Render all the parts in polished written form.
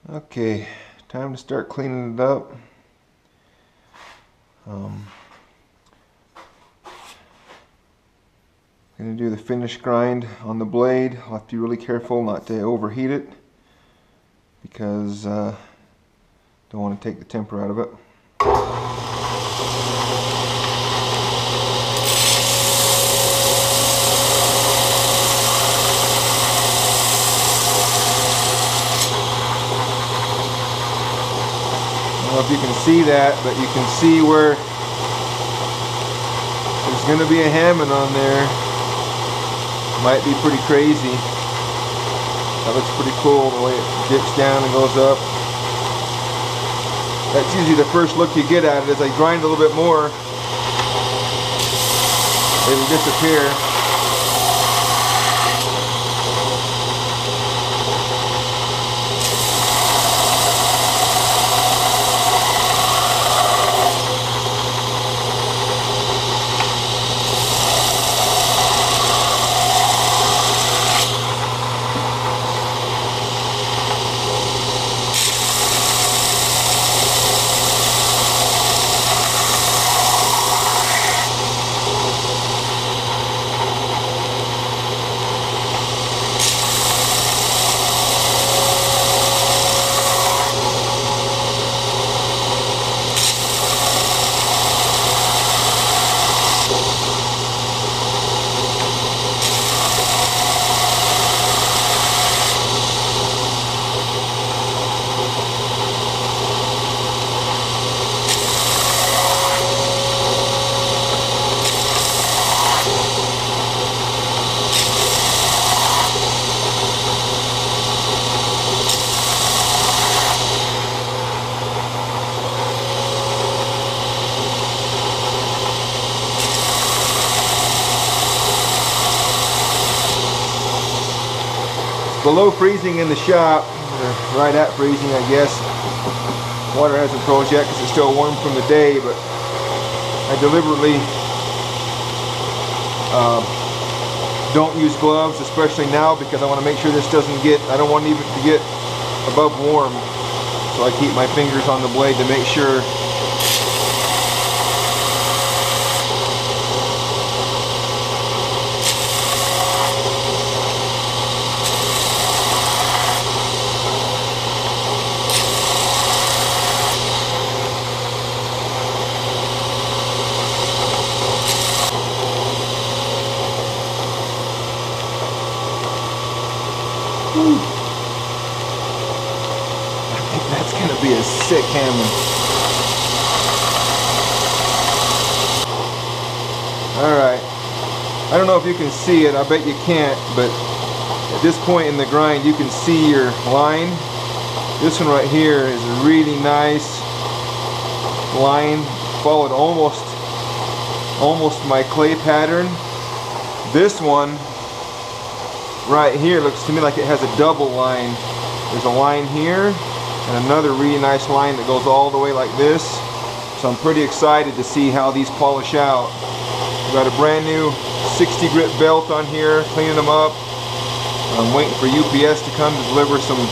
Okay, time to start cleaning it up. Gonna do the finish grind on the blade. I'll have to be really careful not to overheat it because don't want to take the temper out of it. I don't know if you can see that, but you can see where there's going to be a Hamon on there. Might be pretty crazy. That looks pretty cool the way it dips down and goes up. That's usually the first look you get at it. As I grind a little bit more, it'll disappear. Below freezing in the shop, or right at freezing I guess. Water hasn't froze yet because it's still warm from the day, but I deliberately don't use gloves, especially now, because I want to make sure this doesn't get, I don't want even to get above warm. So I keep my fingers on the blade to make sure. I think that's going to be a sick Hamon. Alright. I don't know if you can see it. I bet you can't. But at this point in the grind, you can see your line. This one right here is a really nice line. Followed almost my clay pattern. This one right here looks to me like it has a double line. There's a line here and another really nice line that goes all the way like this. So I'm pretty excited to see how these polish out. We've got a brand new 60 grit belt on here, cleaning them up. I'm waiting for UPS to come to deliver some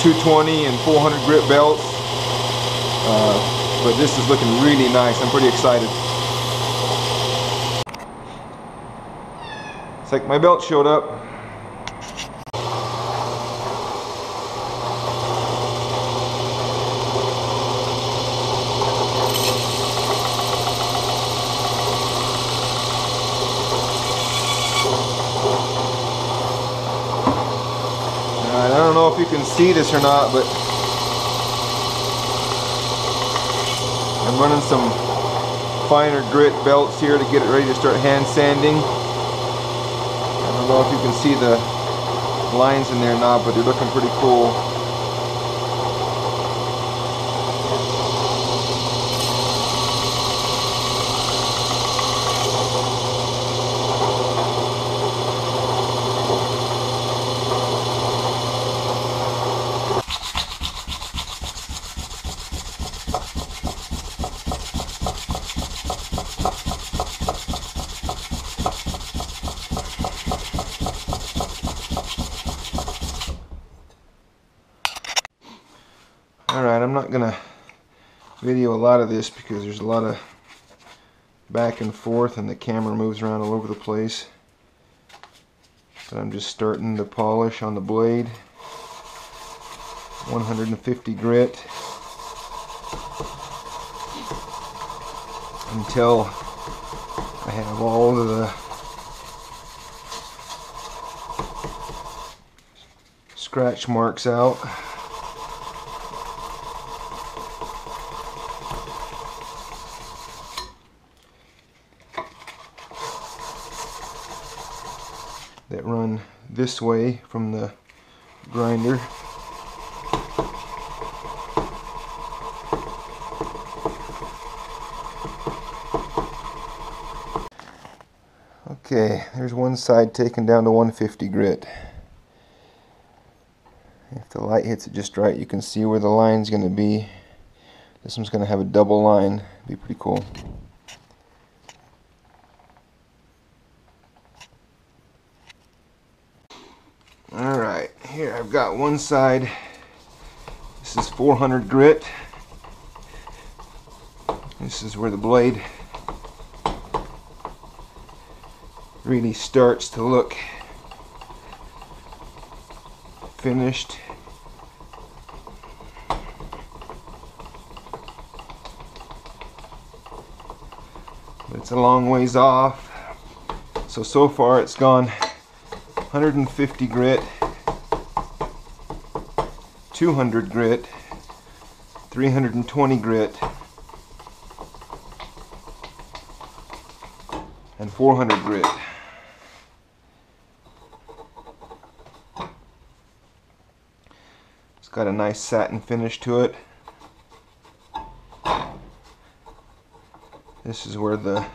220 and 400 grit belts. But this is looking really nice. I'm pretty excited. It's like my belt showed up. I don't know if you can see this or not, but I'm running some finer grit belts here to get it ready to start hand sanding. I don't know if you can see the lines in there or not, but they're looking pretty cool. Alright, I'm not gonna video a lot of this because there's a lot of back and forth and the camera moves around all over the place. But I'm just starting to polish on the blade. 150 grit until I have all of the scratch marks out. That run this way from the grinder. Okay, there's one side taken down to 150 grit. If the light hits it just right, you can see where the line's going to be. This one's going to have a double line. Be pretty cool. Alright, here I've got one side. This is 400 grit. This is where the blade really starts to look finished. But it's a long ways off. So far it's gone 150 grit, 200 grit, 320 grit, and 400 grit. It's got a nice satin finish to it. This is where the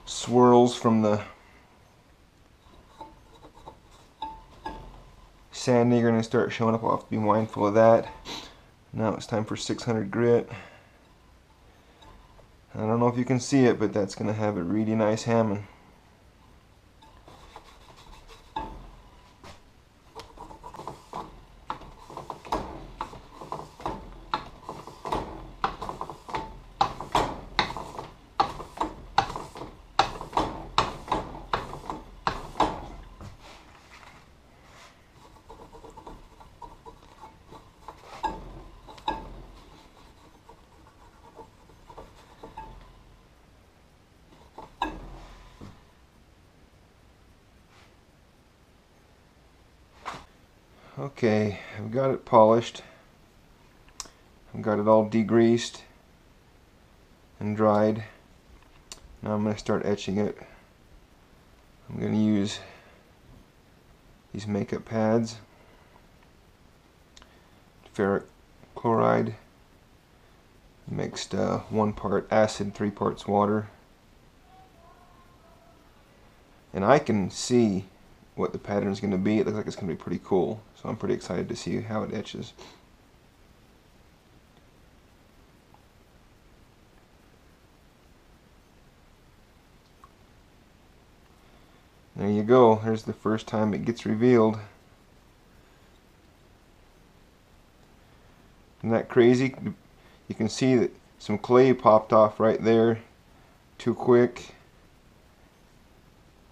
swirls from the sanding are going to start showing up. I'll have to be mindful of that. Now it's time for 600 grit. I don't know if you can see it, but that's going to have a really nice Hamon. Okay, I've got it polished. I've got it all degreased and dried. Now I'm going to start etching it. I'm going to use these makeup pads, ferric chloride mixed 1 part acid, 3 parts water. And I can see what the pattern is going to be. It looks like it's going to be pretty cool, so I'm pretty excited to see how it etches. There you go. Here's the first time it gets revealed. Isn't that crazy? You can see that some clay popped off right there too quick.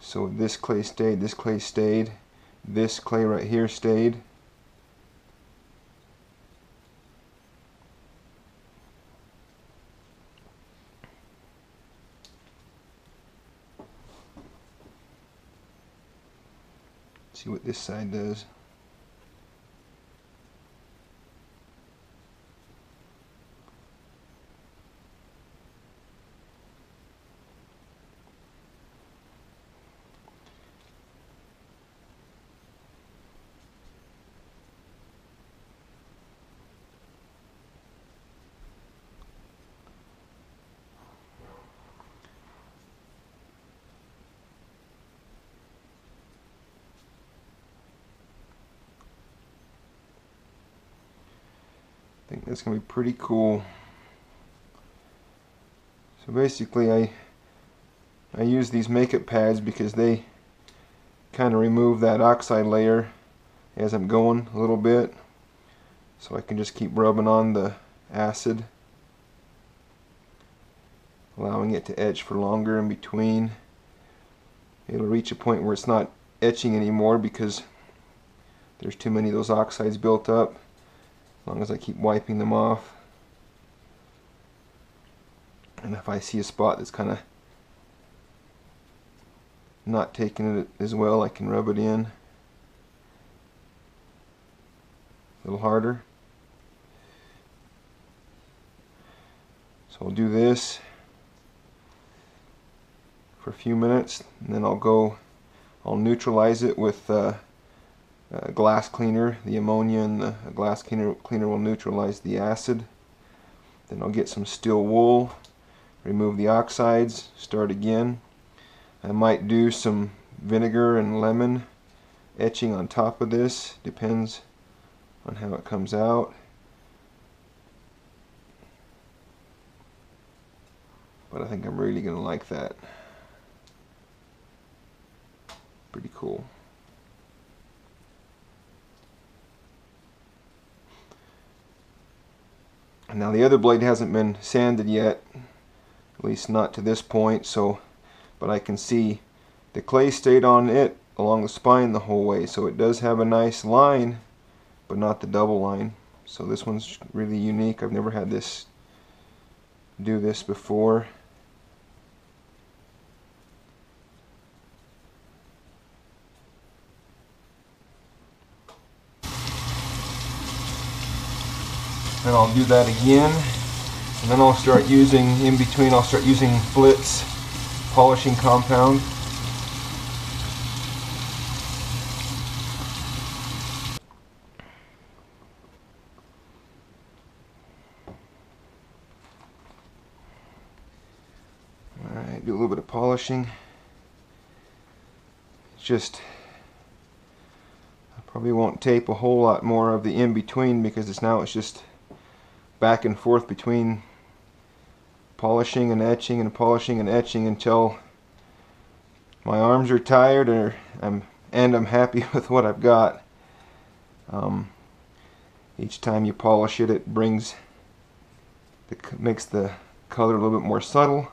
So this clay stayed, this clay stayed, this clay right here stayed. See what this side does. I think that's going to be pretty cool. So basically I use these makeup pads because they kind of remove that oxide layer as I'm going a little bit. So I can just keep rubbing on the acid, allowing it to etch for longer in between. It'll reach a point where it's not etching anymore because there's too many of those oxides built up, as long as I keep wiping them off. And if I see a spot that's kind of not taking it as well, I can rub it in a little harder. So I'll do this for a few minutes, and then I'll neutralize it with glass cleaner. The ammonia and the glass cleaner will neutralize the acid. Then I'll get some steel wool, remove the oxides, start again. I might do some vinegar and lemon etching on top of this, depends on how it comes out. But I think I'm really going to like that. Pretty cool. Now the other blade hasn't been sanded yet, at least not to this point, but I can see the clay stayed on it along the spine the whole way, so it does have a nice line, but not the double line. So this one's really unique. I've never had this do this before. And I'll do that again, and then I'll start using, in between I'll start using Flitz polishing compound. Alright, do a little bit of polishing. Just, I probably won't tape a whole lot more of the in-between because now it's just back and forth between polishing and etching and polishing and etching until my arms are tired and I'm happy with what I've got. Each time you polish it, it makes the color a little bit more subtle,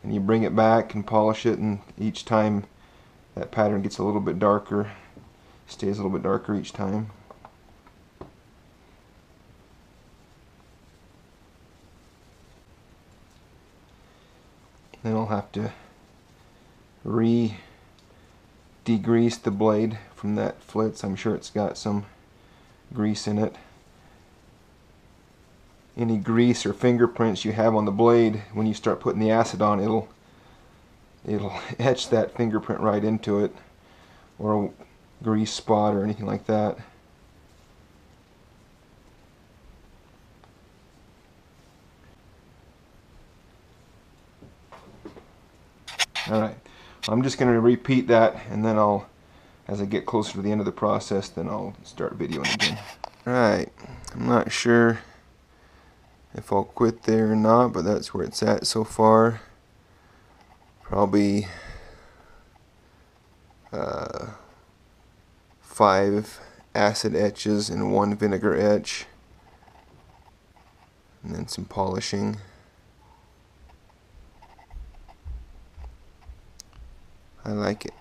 and you bring it back and polish it, and each time that pattern gets a little bit darker, stays a little bit darker each time. Then I'll have to degrease the blade from that Flitz. I'm sure it's got some grease in it. Any grease or fingerprints you have on the blade, when you start putting the acid on, it'll etch that fingerprint right into it, or a grease spot or anything like that. Alright, I'm just going to repeat that, and then as I get closer to the end of the process, then I'll start videoing again. Alright, I'm not sure if I'll quit there or not, but that's where it's at so far. Probably 5 acid etches and 1 vinegar etch, and then some polishing. I like it.